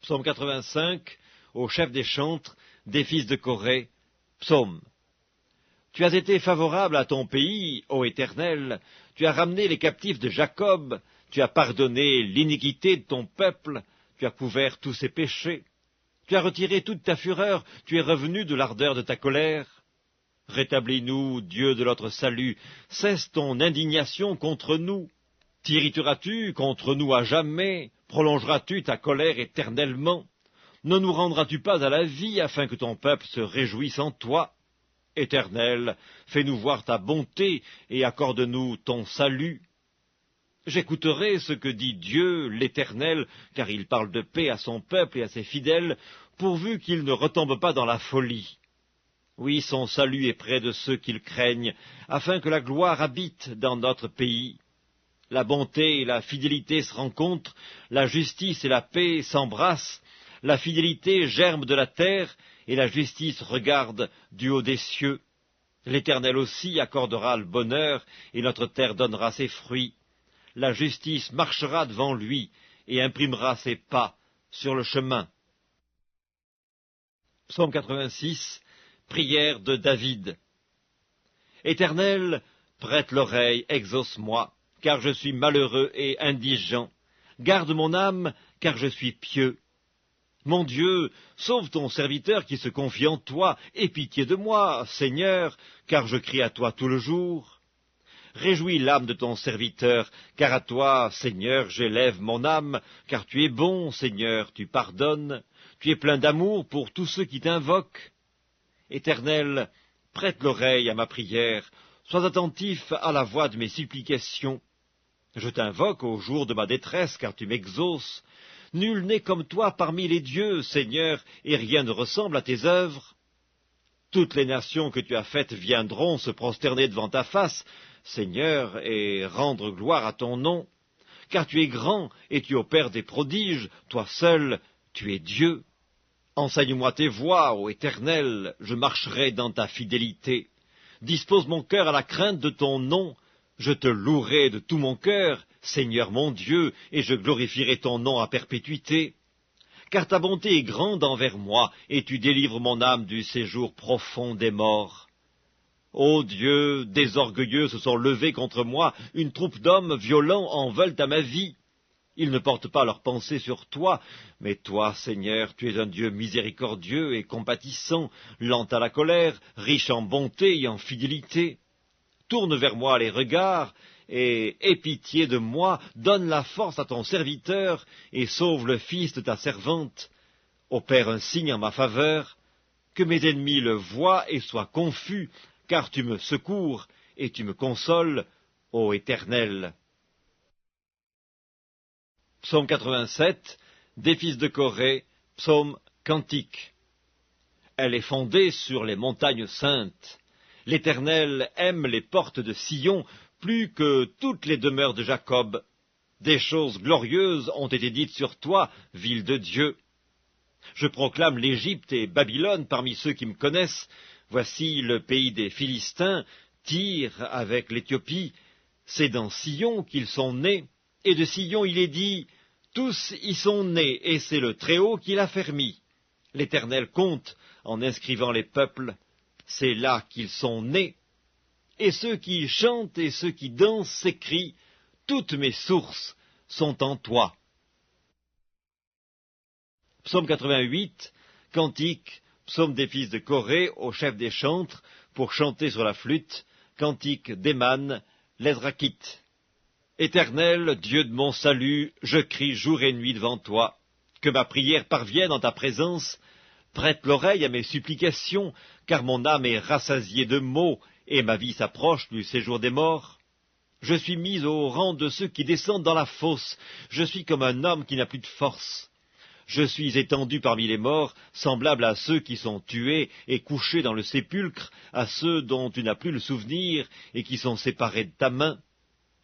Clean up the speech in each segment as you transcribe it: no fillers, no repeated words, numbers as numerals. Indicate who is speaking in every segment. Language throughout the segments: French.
Speaker 1: Psaume 85, au chef des chantres, des fils de Corée, psaume. Tu as été favorable à ton pays, ô Éternel, tu as ramené les captifs de Jacob, tu as pardonné l'iniquité de ton peuple, tu as couvert tous ses péchés. Tu as retiré toute ta fureur, tu es revenu de l'ardeur de ta colère. Rétablis-nous, Dieu de notre salut, cesse ton indignation contre nous. T'irriteras-tu contre nous à jamais? Prolongeras-tu ta colère éternellement? Ne nous rendras-tu pas à la vie, afin que ton peuple se réjouisse en toi? Éternel, fais-nous voir ta bonté, et accorde-nous ton salut. J'écouterai ce que dit Dieu, l'Éternel, car il parle de paix à son peuple et à ses fidèles, pourvu qu'il ne retombe pas dans la folie. Oui, son salut est près de ceux qui le craignent, afin que la gloire habite dans notre pays. La bonté et la fidélité se rencontrent, la justice et la paix s'embrassent, la fidélité germe de la terre, et la justice regarde du haut des cieux. L'Éternel aussi accordera le bonheur, et notre terre donnera ses fruits. La justice marchera devant lui, et imprimera ses pas sur le chemin. Psaume 86, prière de David. Éternel, prête l'oreille, exauce-moi, car je suis malheureux et indigent. Garde mon âme, car je suis pieux. Mon Dieu, sauve ton serviteur qui se confie en toi, aie pitié de moi, Seigneur, car je crie à toi tout le jour. Réjouis l'âme de ton serviteur, car à toi, Seigneur, j'élève mon âme, car tu es bon, Seigneur, tu pardonnes, tu es plein d'amour pour tous ceux qui t'invoquent. Éternel, prête l'oreille à ma prière, sois attentif à la voix de mes supplications. Je t'invoque au jour de ma détresse, car tu m'exauces. Nul n'est comme toi parmi les dieux, Seigneur, et rien ne ressemble à tes œuvres. Toutes les nations que tu as faites viendront se prosterner devant ta face, Seigneur, et rendre gloire à ton nom. Car tu es grand, et tu opères des prodiges, toi seul, tu es Dieu. Enseigne-moi tes voies, ô Éternel, je marcherai dans ta fidélité. Dispose mon cœur à la crainte de ton nom. Je te louerai de tout mon cœur, Seigneur mon Dieu, et je glorifierai ton nom à perpétuité. Car ta bonté est grande envers moi, et tu délivres mon âme du séjour profond des morts. Ô Dieu, des orgueilleux se sont levés contre moi, une troupe d'hommes violents en veulent à ma vie. Ils ne portent pas leurs pensées sur toi, mais toi, Seigneur, tu es un Dieu miséricordieux et compatissant, lent à la colère, riche en bonté et en fidélité. Tourne vers moi les regards, et aie pitié de moi, donne la force à ton serviteur, et sauve le fils de ta servante. Opère un signe en ma faveur, que mes ennemis le voient et soient confus, car tu me secours et tu me consoles, ô Éternel. Psaume 87, des fils de Corée, psaume cantique. Elle est fondée sur les montagnes saintes. L'Éternel aime les portes de Sion plus que toutes les demeures de Jacob. Des choses glorieuses ont été dites sur toi, ville de Dieu. Je proclame l'Égypte et Babylone parmi ceux qui me connaissent. Voici le pays des Philistins, Tyr avec l'Éthiopie. C'est dans Sion qu'ils sont nés, et de Sion il est dit, tous y sont nés, et c'est le Très-Haut qui l'a fermi. L'Éternel compte en inscrivant les peuples. C'est là qu'ils sont nés. Et ceux qui chantent et ceux qui dansent s'écrient, toutes mes sources sont en toi. Psaume 88, cantique, psaume des fils de Corée, au chef des chantres, pour chanter sur la flûte, cantique d'Éman, l'Ezrakite. Éternel, Dieu de mon salut, je crie jour et nuit devant toi. Que ma prière parvienne en ta présence. Prête l'oreille à mes supplications, car mon âme est rassasiée de maux, et ma vie s'approche du séjour des morts. Je suis mis au rang de ceux qui descendent dans la fosse. Je suis comme un homme qui n'a plus de force. Je suis étendu parmi les morts, semblable à ceux qui sont tués et couchés dans le sépulcre, à ceux dont tu n'as plus le souvenir et qui sont séparés de ta main.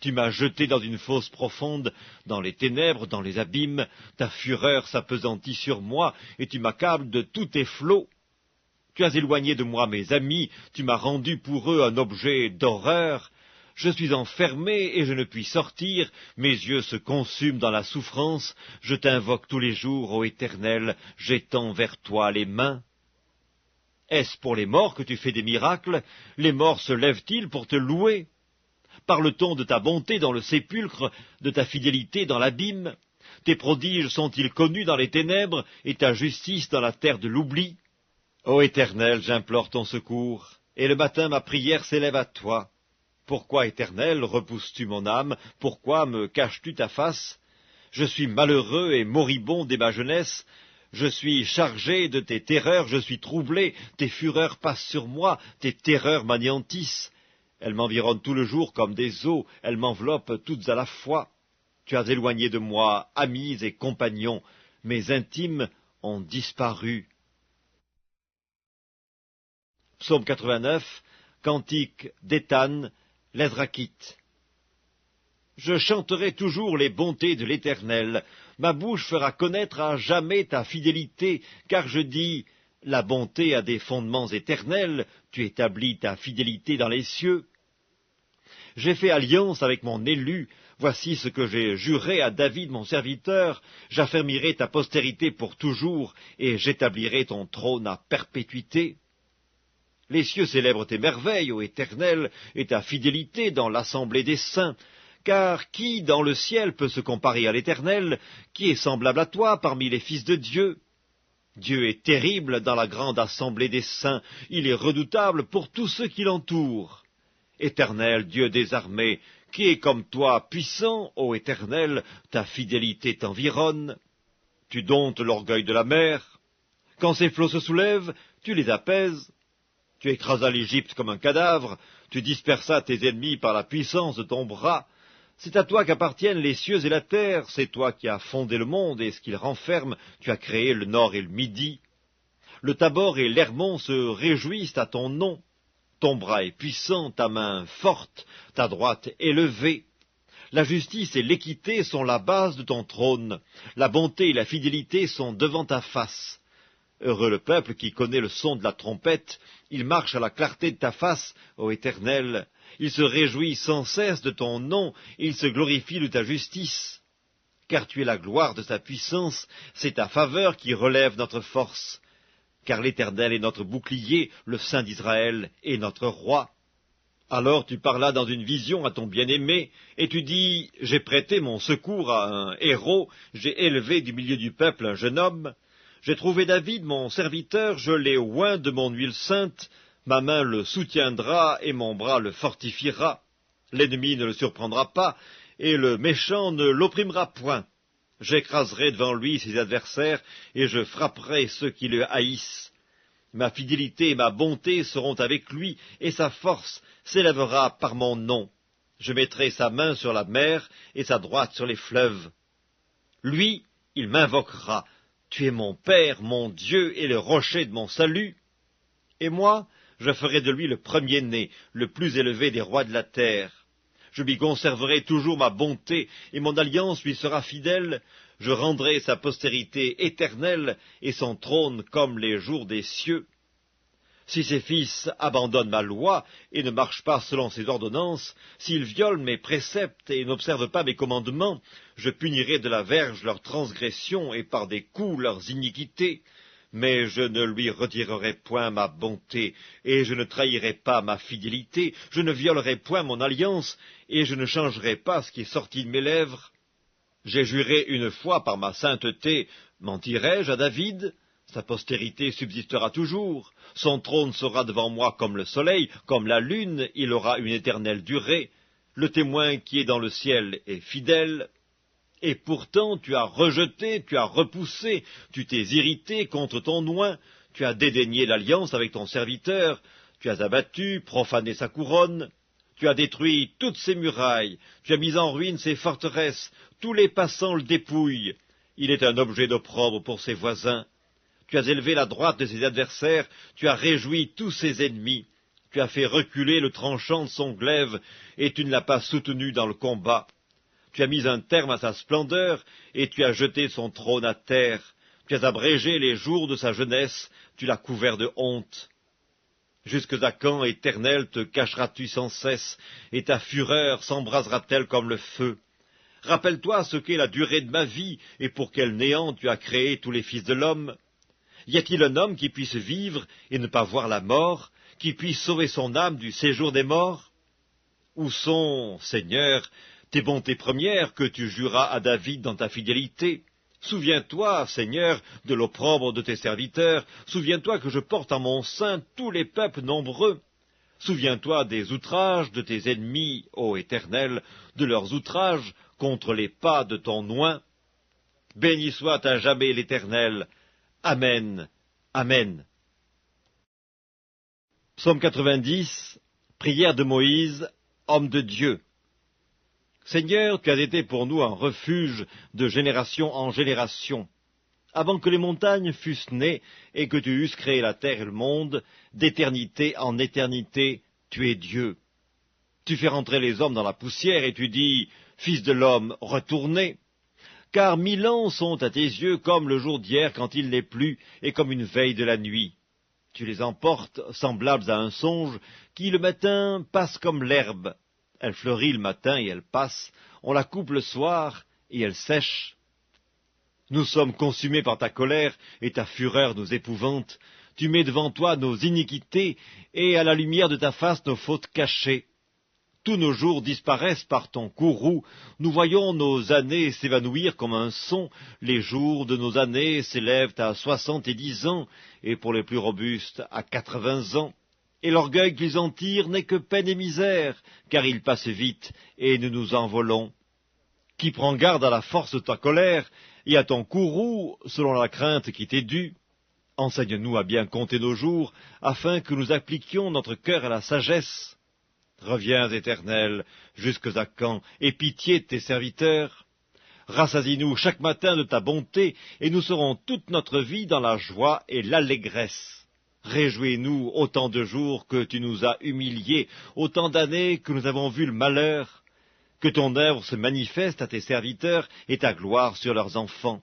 Speaker 1: Tu m'as jeté dans une fosse profonde, dans les ténèbres, dans les abîmes. Ta fureur s'appesantit sur moi, et tu m'accables de tous tes flots. Tu as éloigné de moi mes amis, tu m'as rendu pour eux un objet d'horreur. Je suis enfermé et je ne puis sortir, mes yeux se consument dans la souffrance, je t'invoque tous les jours, ô Éternel, j'étends vers toi les mains. Est-ce pour les morts que tu fais des miracles? Les morts se lèvent-ils pour te louer? Parle-t-on de ta bonté dans le sépulcre, de ta fidélité dans l'abîme? Tes prodiges sont-ils connus dans les ténèbres, et ta justice dans la terre de l'oubli? Ô Éternel, j'implore ton secours, et le matin ma prière s'élève à toi. Pourquoi, Éternel, repousses-tu mon âme? Pourquoi me caches-tu ta face? Je suis malheureux et moribond dès ma jeunesse. Je suis chargé de tes terreurs, je suis troublé. Tes fureurs passent sur moi, tes terreurs m'anéantissent. Elles m'environnent tout le jour comme des eaux, elles m'enveloppent toutes à la fois. Tu as éloigné de moi amis et compagnons, mes intimes ont disparu. Psaume 89, cantique d'Éthan, l'Ezrakite. Je chanterai toujours les bontés de l'Éternel. Ma bouche fera connaître à jamais ta fidélité, car je dis, la bonté a des fondements éternels, tu établis ta fidélité dans les cieux. J'ai fait alliance avec mon élu, voici ce que j'ai juré à David mon serviteur, j'affermirai ta postérité pour toujours, et j'établirai ton trône à perpétuité. Les cieux célèbrent tes merveilles, ô Éternel, et ta fidélité dans l'assemblée des saints. Car qui dans le ciel peut se comparer à l'Éternel? Qui est semblable à toi parmi les fils de Dieu? Dieu est terrible dans la grande assemblée des saints, il est redoutable pour tous ceux qui l'entourent. Éternel, Dieu des armées, qui est comme toi, puissant, ô Éternel, ta fidélité t'environne. Tu domptes l'orgueil de la mer. Quand ses flots se soulèvent, tu les apaises. Tu écrasas l'Égypte comme un cadavre, tu dispersas tes ennemis par la puissance de ton bras. C'est à toi qu'appartiennent les cieux et la terre, c'est toi qui as fondé le monde et ce qu'il renferme, tu as créé le nord et le midi. Le Tabor et l'Hermon se réjouissent à ton nom. Ton bras est puissant, ta main forte, ta droite élevée. La justice et l'équité sont la base de ton trône, la bonté et la fidélité sont devant ta face. Heureux le peuple qui connaît le son de la trompette, il marche à la clarté de ta face, ô Éternel. Il se réjouit sans cesse de ton nom, il se glorifie de ta justice. Car tu es la gloire de sa puissance, c'est ta faveur qui relève notre force. Car l'Éternel est notre bouclier, le Saint d'Israël est notre roi. Alors tu parlas dans une vision à ton bien-aimé, et tu dis, j'ai prêté mon secours à un héros, j'ai élevé du milieu du peuple un jeune homme. J'ai trouvé David, mon serviteur, je l'ai oint de mon huile sainte, ma main le soutiendra et mon bras le fortifiera. L'ennemi ne le surprendra pas, et le méchant ne l'opprimera point. J'écraserai devant lui ses adversaires, et je frapperai ceux qui le haïssent. Ma fidélité et ma bonté seront avec lui, et sa force s'élèvera par mon nom. Je mettrai sa main sur la mer, et sa droite sur les fleuves. Lui, il m'invoquera. Tu es mon Père, mon Dieu, et le rocher de mon salut. Et moi, je ferai de lui le premier-né, le plus élevé des rois de la terre. Je lui conserverai toujours ma bonté, et mon alliance lui sera fidèle. Je rendrai sa postérité éternelle, et son trône comme les jours des cieux. Si ses fils abandonnent ma loi, et ne marchent pas selon ses ordonnances, s'ils violent mes préceptes et n'observent pas mes commandements, je punirai de la verge leurs transgressions et par des coups leurs iniquités. Mais je ne lui retirerai point ma bonté, et je ne trahirai pas ma fidélité, je ne violerai point mon alliance, et je ne changerai pas ce qui est sorti de mes lèvres. J'ai juré une fois par ma sainteté, mentirai-je à David? Sa postérité subsistera toujours, son trône sera devant moi comme le soleil, comme la lune, il aura une éternelle durée. Le témoin qui est dans le ciel est fidèle. Et pourtant tu as rejeté, tu as repoussé, tu t'es irrité contre ton oint, tu as dédaigné l'alliance avec ton serviteur, tu as abattu, profané sa couronne, tu as détruit toutes ses murailles, tu as mis en ruine ses forteresses, tous les passants le dépouillent, il est un objet d'opprobre pour ses voisins. Tu as élevé la droite de ses adversaires, tu as réjoui tous ses ennemis, tu as fait reculer le tranchant de son glaive, et tu ne l'as pas soutenu dans le combat. Tu as mis un terme à sa splendeur, et tu as jeté son trône à terre. Tu as abrégé les jours de sa jeunesse, tu l'as couvert de honte. Jusque à quand, Éternel, te cacheras-tu sans cesse, et ta fureur s'embrasera-t-elle comme le feu? Rappelle-toi ce qu'est la durée de ma vie, et pour quel néant tu as créé tous les fils de l'homme. Y a-t-il un homme qui puisse vivre et ne pas voir la mort, qui puisse sauver son âme du séjour des morts? Où sont, Seigneur, tes bontés premières que tu juras à David dans ta fidélité? Souviens-toi, Seigneur, de l'opprobre de tes serviteurs. Souviens-toi que je porte en mon sein tous les peuples nombreux. Souviens-toi des outrages de tes ennemis, ô Éternel, de leurs outrages contre les pas de ton oint. Béni soit à jamais l'Éternel. Amen. Amen. Psaume 90, prière de Moïse, homme de Dieu. Seigneur, tu as été pour nous un refuge de génération en génération. Avant que les montagnes fussent nées et que tu eusses créé la terre et le monde, d'éternité en éternité, tu es Dieu. Tu fais rentrer les hommes dans la poussière et tu dis, Fils de l'homme, retournez. Car 1000 ans sont à tes yeux comme le jour d'hier quand il n'est plus, et comme une veille de la nuit. Tu les emportes semblables à un songe qui le matin passe comme l'herbe. Elle fleurit le matin et elle passe, on la coupe le soir et elle sèche. Nous sommes consumés par ta colère et ta fureur nous épouvante. Tu mets devant toi nos iniquités et à la lumière de ta face nos fautes cachées. Tous nos jours disparaissent par ton courroux, nous voyons nos années s'évanouir comme un son, les jours de nos années s'élèvent à 70 ans, et pour les plus robustes à 80 ans. Et l'orgueil qu'ils en tirent n'est que peine et misère, car il passe vite, et nous nous envolons. Qui prend garde à la force de ta colère, et à ton courroux, selon la crainte qui t'est due? Enseigne-nous à bien compter nos jours, afin que nous appliquions notre cœur à la sagesse. Reviens, Éternel, jusque à quand, aie pitié de tes serviteurs. Rassasie-nous chaque matin de ta bonté, et nous serons toute notre vie dans la joie et l'allégresse. Réjouis-nous autant de jours que tu nous as humiliés, autant d'années que nous avons vu le malheur. Que ton œuvre se manifeste à tes serviteurs et ta gloire sur leurs enfants.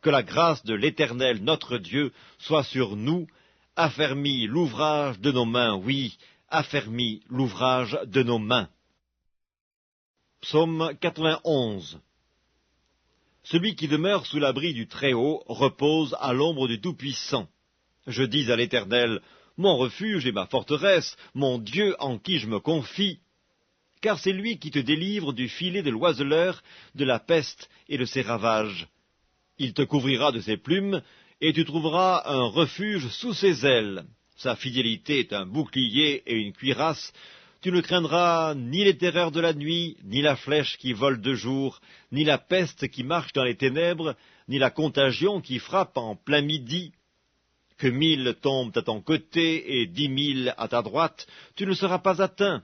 Speaker 1: Que la grâce de l'Éternel, notre Dieu, soit sur nous. Affermis l'ouvrage de nos mains, oui, affermis l'ouvrage de nos mains. Psaume 91. Celui qui demeure sous l'abri du Très-Haut repose à l'ombre du Tout-Puissant. Je dis à l'Éternel, mon refuge et ma forteresse, mon Dieu en qui je me confie. Car c'est lui qui te délivre du filet de l'oiseleur, de la peste et de ses ravages. Il te couvrira de ses plumes, et tu trouveras un refuge sous ses ailes. Sa fidélité est un bouclier et une cuirasse. Tu ne craindras ni les terreurs de la nuit, ni la flèche qui vole de jour, ni la peste qui marche dans les ténèbres, ni la contagion qui frappe en plein midi. Que 1000 tombent à ton côté et 10 000 à ta droite, tu ne seras pas atteint.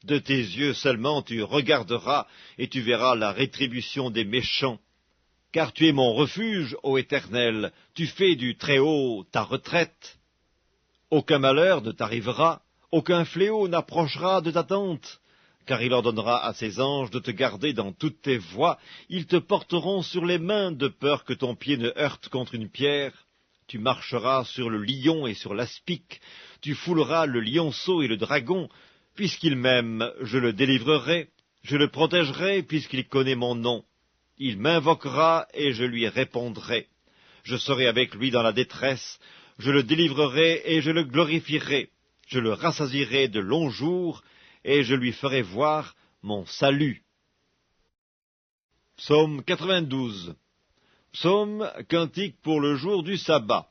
Speaker 1: De tes yeux seulement tu regarderas, et tu verras la rétribution des méchants. Car tu es mon refuge, ô Éternel, tu fais du Très-Haut ta retraite. Aucun malheur ne t'arrivera, aucun fléau n'approchera de ta tente, car il ordonnera à ses anges de te garder dans toutes tes voies, ils te porteront sur les mains de peur que ton pied ne heurte contre une pierre. Tu marcheras sur le lion et sur l'aspic, tu fouleras le lionceau et le dragon. Puisqu'il m'aime, je le délivrerai, je le protégerai puisqu'il connaît mon nom. Il m'invoquera et je lui répondrai. Je serai avec lui dans la détresse, je le délivrerai et je le glorifierai. Je le rassasierai de longs jours et je lui ferai voir mon salut. Psaume 92. Psaume, cantique pour le jour du sabbat.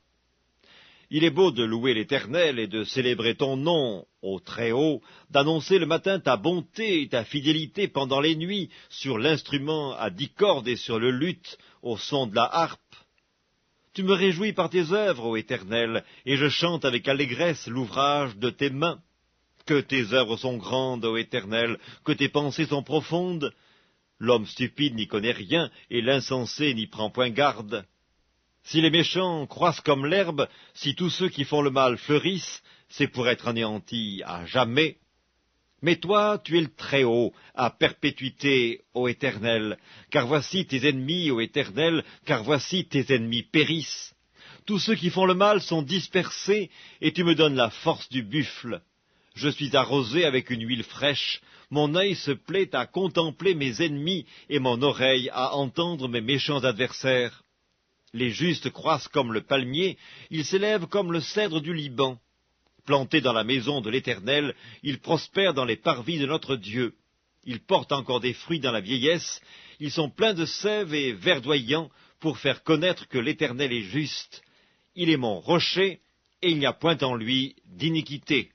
Speaker 1: Il est beau de louer l'Éternel et de célébrer ton nom, ô Très-Haut, d'annoncer le matin ta bonté et ta fidélité pendant les nuits, sur l'instrument à 10 cordes et sur le luth, au son de la harpe. Tu me réjouis par tes œuvres, ô Éternel, et je chante avec allégresse l'ouvrage de tes mains. Que tes œuvres sont grandes, ô Éternel, que tes pensées sont profondes. L'homme stupide n'y connaît rien, et l'insensé n'y prend point garde. Si les méchants croissent comme l'herbe, si tous ceux qui font le mal fleurissent, c'est pour être anéantis à jamais. Mais toi, tu es le Très-Haut, à perpétuité, ô Éternel, car voici tes ennemis, ô Éternel, car voici tes ennemis périssent. Tous ceux qui font le mal sont dispersés, et tu me donnes la force du buffle. Je suis arrosé avec une huile fraîche, mon œil se plaît à contempler mes ennemis, et mon oreille à entendre mes méchants adversaires. Les justes croissent comme le palmier, ils s'élèvent comme le cèdre du Liban. Plantés dans la maison de l'Éternel, ils prospèrent dans les parvis de notre Dieu. Ils portent encore des fruits dans la vieillesse, ils sont pleins de sève et verdoyants pour faire connaître que l'Éternel est juste. Il est mon rocher, et il n'y a point en lui d'iniquité.